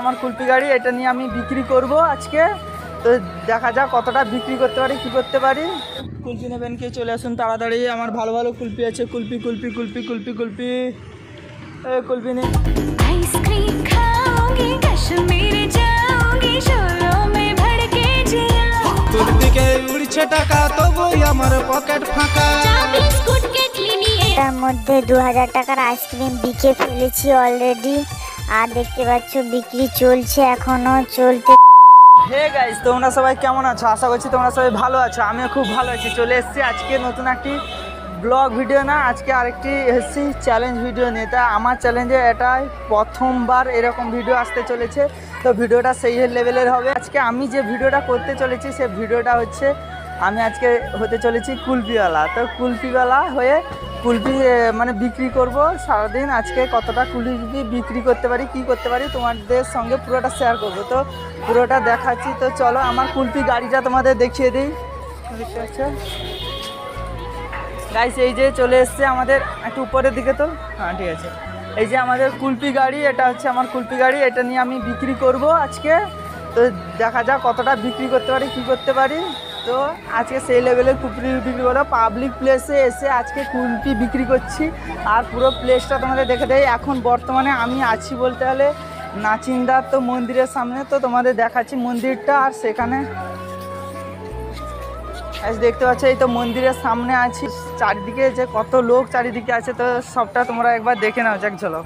আমার কুলপি গাড়ি, এটা নিয়ে আমি বিক্রি করব আজকে। তো দেখা যাক কতটা বিক্রি করতে পারি, কি করতে পারি। কুলপি নেবেন কে চলে আসুন তাড়াতাড়ি, আমার ভালো ভালো কুলপি আছে। কুলপি কুলপি কুলপি কুলপি কুলপি কুলপি নেই। आइसक्रीम खाओगी कश्मीर जाओगी शोलों में भर के जिया কুলপি কে উড়ছে টাকা তবুই আমার পকেট ফাঁকা। बिस्कुट केटली নিয়ে তার মধ্যে 2000 টাকার আইসক্রিম বিকে ফেলেছি অলরেডি। আর দেখতে পাচ্ছ বিক্রি চলছে, এখনো চলতে। হে গাইস, তোমরা সবাই কেমন আছো? আশা করছি তোমরা সবাই ভালো আছো। আমিও খুব ভালো আছি। চলে এসেছি আজকে নতুন একটি ব্লগ ভিডিও, না আজকে আরেকটি এসেছি চ্যালেঞ্জ ভিডিও নিয়ে। তা আমার চ্যালেঞ্জে এটাই প্রথমবার এরকম ভিডিও আসতে চলেছে। তো ভিডিওটা সেই লেভেলের হবে। আজকে আমি যে ভিডিওটা করতে চলেছি সে ভিডিওটা হচ্ছে আমি আজকে হতে চলেছি কুলপিওয়ালা। তো কুলপিওয়ালা হয়ে কুলপি মানে বিক্রি করব সারাদিন। আজকে কতটা কুলপি বিক্রি করতে পারি, কি করতে পারি তোমাদের সঙ্গে পুরোটা শেয়ার করব। তো পুরোটা দেখাচ্ছি। তো চলো আমার কুলপি গাড়িটা তোমাদের দেখিয়ে দিই। দেখতে পাচ্ছ গাইস, এই যে চলে এসছে আমাদের একটু উপরের দিকে। তো হ্যাঁ ঠিক আছে, এই যে আমাদের কুলপি গাড়ি, এটা হচ্ছে আমার কুলপি গাড়ি, এটা নিয়ে আমি বিক্রি করব আজকে। তো দেখা যাক কতটা বিক্রি করতে পারি, কি করতে পারি। তো আজকে সেই লেভেলের কুলপি বিক্রি করবো। পাবলিক প্লেসে এসে আজকে কুলপি বিক্রি করছি। আর পুরো প্লেসটা তোমাদের দেখে দেয়। এখন বর্তমানে আমি আছি বলতে গেলে নাচিন্দার তো মন্দিরের সামনে। তো তোমাদের দেখাচ্ছি মন্দিরটা। আর সেখানে দেখতে পাচ্ছ এই তো মন্দিরের সামনে আছি। চারিদিকে যে কত লোক চারিদিকে আছে, তো সবটা তোমরা একবার দেখে নাও, যাক ঝলক।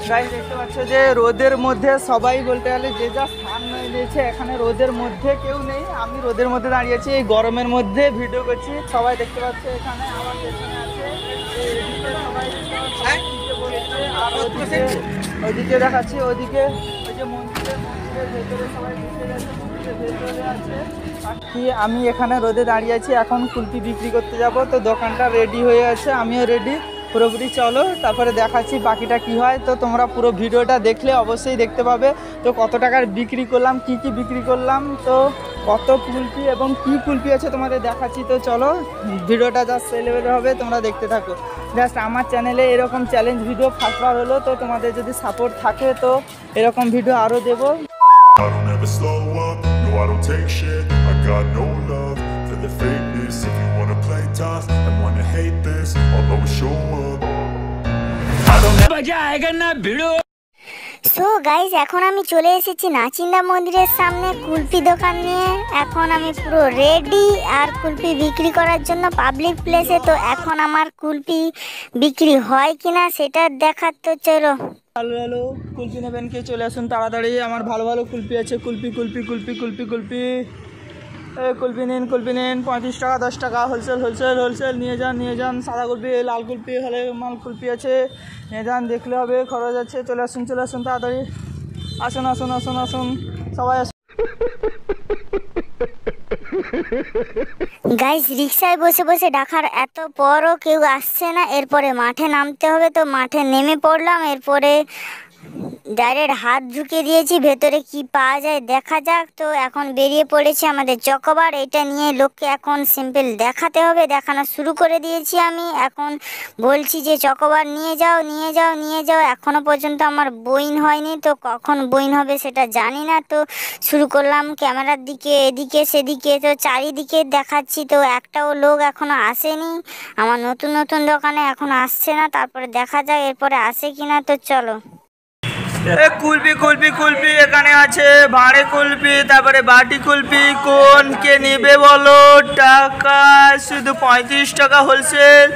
গাইস দেখতে পাচ্ছ যে রোদের মধ্যে সবাই বলতে গেলে যে যা স্থান হয়ে দিয়েছে, এখানে রোদের মধ্যে কেউ নেই। আমি রোদের মধ্যে দাঁড়িয়েছি, এই গরমের মধ্যে ভিডিও করছি। সবাই দেখতে পাচ্ছে এখানে আমার পেছনে আছে, এদিকে সবাই বলেছে। আর ওইদিকে দেখাচ্ছি, ওইদিকে ওই যে মন্দিরের ভেতরে সবাই বসে গেছে, মন্দিরের ভেতরে আছে। আর কি আমি এখানে রোদে দাঁড়িয়ে আছি, এখন কুলপি বিক্রি করতে যাব। তো দোকানটা রেডি হয়ে আছে, আমিও রেডি পুরোপুরি। চলো তারপরে দেখাচ্ছি বাকিটা কি হয়। তো তোমরা পুরো ভিডিওটা দেখলে অবশ্যই দেখতে পাবে তো কত টাকার বিক্রি করলাম, কি কি বিক্রি করলাম, তো কত কুলপি এবং কি কুলপি আছে তোমাদের দেখাচ্ছি। তো চলো ভিডিওটা জাস্ট সেই লেভেলের হবে, তোমরা দেখতে থাকো। জাস্ট আমার চ্যানেলে এরকম চ্যালেঞ্জ ভিডিও ফার্স্টবার হলো। তো তোমাদের যদি সাপোর্ট থাকে তো এরকম ভিডিও আরও দেবো। I don't ever slow up, no I don't take shit. I got no love for the fakeness. If you wanna play tough and wanna hate this, I'll always show up. I don't ever so guys, এখন আমি চলে এসেছি নাচিন্দা মন্দিরের সামনে কুলপি দোকান নিয়ে। এখন আমি পুরো রেডি আর কুলপি বিক্রি করার জন্য পাবলিক প্লেসে। তো এখন আমার কুলপি বিক্রি হয় কিনা সেটা দেখার। তো চলো। ভালো ভালো কুলপি নেবেন কে চলে আসুন তাড়াতাড়ি, আমার ভালো ভালো কুলপি আছে। কুলপি কুলপি কুলপি কুলপি কুলপি কুলপি নিন, কুলপি নিন। 35 টাকা 10 টাকা হোলসেল হোলসেল হোলসেল নিয়ে যান, নিয়ে যান। সাদা কুলপি, লাল কুলপি, হলে মাল কুলপি আছে, নিয়ে যান। দেখলে হবে, খরচ আছে। চলে আসুন তাড়াতাড়ি। আসুন আসুন আসুন আসুন সবাই আসুন। গাইজ, রিক্সায় বসে বসে ডাকার এত পরও কেউ আসছে না। এরপরে মাঠে নামতে হবে। তো মাঠে নেমে পড়লাম। এরপরে ডাইরেক্ট হাত ঢুকিয়ে দিয়েছি, ভেতরে কি পাওয়া যায় দেখা যাক। তো এখন বেরিয়ে পড়েছে আমাদের চকোবার। এটা নিয়ে লোককে এখন সিম্পল দেখাতে হবে। দেখানো শুরু করে দিয়েছি আমি। এখন বলছি যে চকোবার নিয়ে যাও নিয়ে যাও নিয়ে যাও। এখনও পর্যন্ত আমার বইন হয়নি, তো কখন বইন হবে সেটা জানি না। তো শুরু করলাম ক্যামেরার দিকে, এদিকে সেদিকে, তো চারিদিকে দেখাচ্ছি। তো একটাও লোক এখনও আসেনি আমার নতুন নতুন দোকানে, এখন আসছে না। তারপরে দেখা যায় এরপরে আসে কিনা। তো চলো। কুলপি কুলপি কুলপি এখানে আছে, ভাঁড়ে কুলপি, তারপরে বাটি কুলপি। কোন কে নেবে বলো? টাকা শুধু 35 টাকা হোলসেল।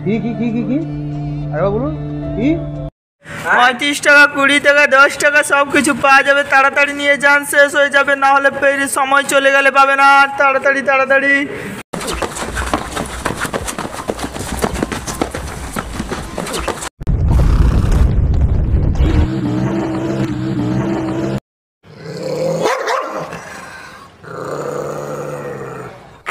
কি কি কি কি কি আরে বলুন কি? 35 টাকা, 20 টাকা, 10 টাকা সব কিছু পাওয়া যাবে। তাড়াতাড়ি নিয়ে যান, শেষ হয়ে যাবে, না হলে ফের সময় চলে গেলে পাবে না। তাড়াতাড়ি তাড়াতাড়ি।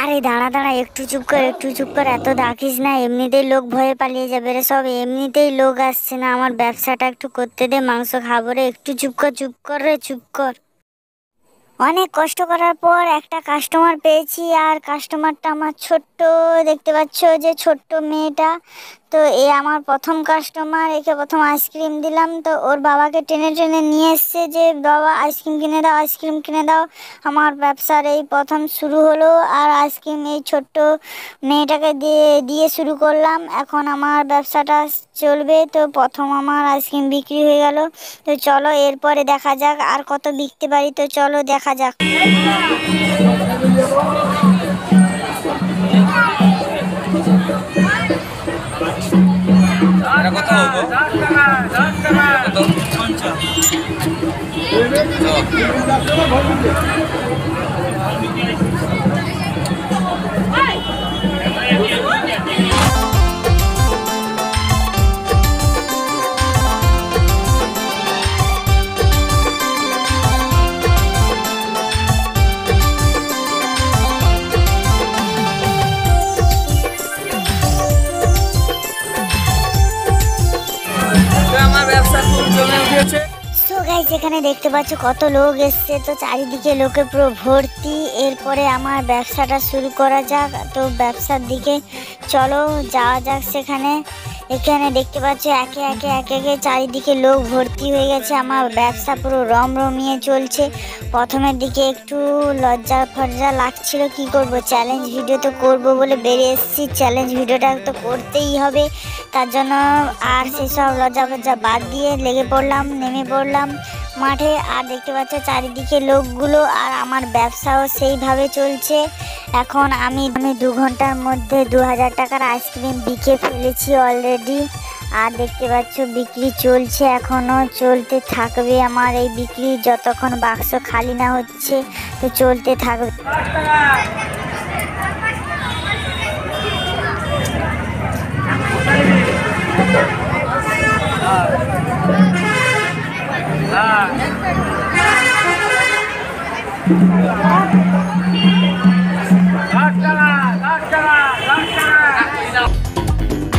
আরে দাঁড়া দাঁড়া, একটু চুপ কর, একটু চুপ কর। এত ডাকিস না, এমনিতেই লোক ভয়ে পালিয়ে যাবে রে সব। এমনিতেই লোক আসছে না। আমার ব্যবসাটা একটু করতে দে, মাংস খাবো রে। একটু চুপ কর রে, চুপ কর। অনেক কষ্ট করার পর একটা কাস্টমার পেয়েছি, আর কাস্টমারটা আমার ছোট্ট, দেখতে পাচ্ছ যে ছোট্ট মেয়েটা। তো এ আমার প্রথম কাস্টমার, একে প্রথম আইসক্রিম দিলাম। তো ওর বাবাকে টেনে টেনে নিয়ে এসছে যে বাবা আইসক্রিম কিনে দাও, আইসক্রিম কিনে দাও। আমার ব্যবসার এই প্রথম শুরু হলো, আর আইসক্রিম এই ছোট্ট মেয়েটাকে দিয়ে শুরু করলাম। এখন আমার ব্যবসাটা চলবে। তো প্রথম আমার আইসক্রিম বিক্রি হয়ে গেল। তো চলো এরপরে দেখা যাক আর কত বিকতে পারি। তো চলো দেখা যাক। আমার ব্যবসা খুব জমে উঠেছে। সো গাইস এখানে দেখতে পাচ্ছ কত লোক এসছে, তো চারিদিকে লোকে পুরো ভর্তি। এরপরে আমার ব্যবসাটা শুরু করা যাক। তো ব্যবসার দিকে চলো যাওয়া যাক সেখানে। এখানে দেখতে পাচ্ছ একে একে একে একে চারিদিকে লোক ভর্তি হয়ে গেছে। আমার ব্যবসা পুরো রমরমিয়ে চলছে। প্রথমের দিকে একটু লজ্জা ফজ্জা লাগছিল, কি করব, চ্যালেঞ্জ ভিডিও তো করব বলে বেরিয়ে এসেছি। চ্যালেঞ্জ ভিডিওটা তো করতেই হবে, তার জন্য আর সেসব লজ্জা ফজ্জা বাদ দিয়ে লেগে পড়লাম, নেমে পড়লাম মাঠে। আর দেখতে পাচ্ছ চারিদিকে লোকগুলো, আর আমার ব্যবসাও সেইভাবে চলছে। এখন আমি 2 ঘন্টার মধ্যে 2000 টাকার আইসক্রিম বিকে ফেলেছি অলরেডি। আর দেখতে পাচ্ছ বিক্রি চলছে, এখনও চলতে থাকবে আমার এই বিক্রি যতক্ষণ বাক্স খালি না হচ্ছে। তো চলতে থাকবে।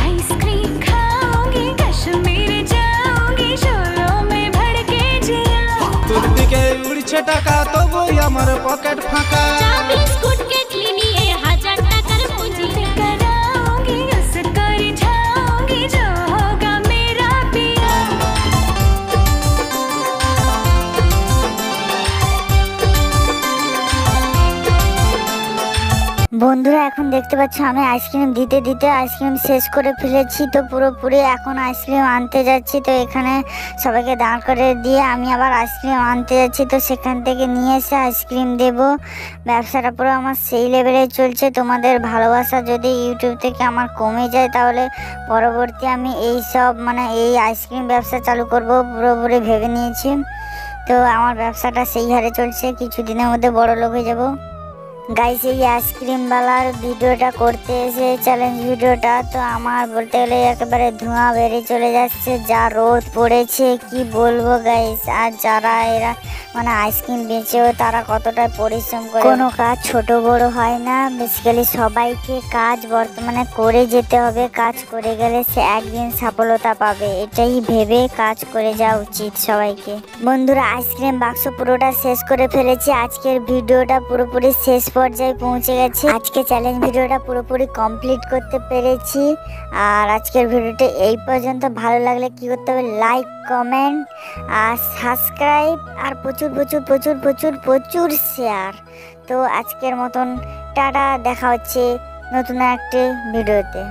आइसक्रीम खाओगी कश्मीर जाओगी शोलों में भड़के जिया তোর দিকে উড়ছে টাকা তবুই আমার পকেট ফাঁকা চা বিস্কুট কেটলি নিয়ে 1000 টাকার পুঁজি कराओगी उस कर जाओगी जो होगा मेरा पिया বন্ধুরা এখন দেখতে পাচ্ছ আমি আইসক্রিম দিতে দিতে আইসক্রিম শেষ করে ফেলেছি। তো পুরোপুরি এখন আইসক্রিম আনতে যাচ্ছি। তো এখানে সবাইকে দাঁড় করে দিয়ে আমি আবার আইসক্রিম আনতে যাচ্ছি। তো সেখান থেকে নিয়ে এসে আইসক্রিম দেব। ব্যবসাটা পুরো আমার সেই লেভেলে চলছে। তোমাদের ভালোবাসা যদি ইউটিউব থেকে আমার কমে যায় তাহলে পরবর্তী আমি এই সব এই আইসক্রিম ব্যবসা চালু করব পুরোপুরি ভেবে নিয়েছি। তো আমার ব্যবসাটা সেই হারে চলছে, কিছুদিনের মধ্যে বড় লোক হয়ে যাব। গাইস এই আইসক্রিমওয়ালার ভিডিওটা করতে এসে চ্যালেঞ্জ ভিডিওটা তো আমার বলতে গেলে একেবারে ধোঁয়া বেরিয়ে চলে যাচ্ছে, যা রোদ পড়েছে কি বলবো গাইস। আর যারা এরা আইসক্রিম বেচেও তারা কতটা পরিশ্রম করে। কোনো কাজ ছোট বড় হয় না, বেসিক্যালি সবাইকে কাজ বর্তমানে করে যেতে হবে। কাজ করে গেলে সে একদিন সফলতা পাবে, এটাই ভেবে কাজ করে যাওয়া উচিত সবাইকে। বন্ধুরা আইসক্রিম বাক্স পুরোটা শেষ করে ফেলেছি। আজকের ভিডিওটা পুরোপুরি শেষ পর্যায়ে পৌঁছে গেছে। আজকে চ্যালেঞ্জ ভিডিওটা পুরোপুরি কমপ্লিট করতে পেরেছি। আর আজকের ভিডিওটা এই পর্যন্ত। ভালো লাগলে কি করতে হবে, লাইক কমেন্ট আর সাবস্ক্রাইব আর প্রচুর প্রচুর প্রচুর প্রচুর প্রচুর শেয়ার। তো আজকের মতন টাটা, দেখা হচ্ছে নতুন একটি ভিডিওতে।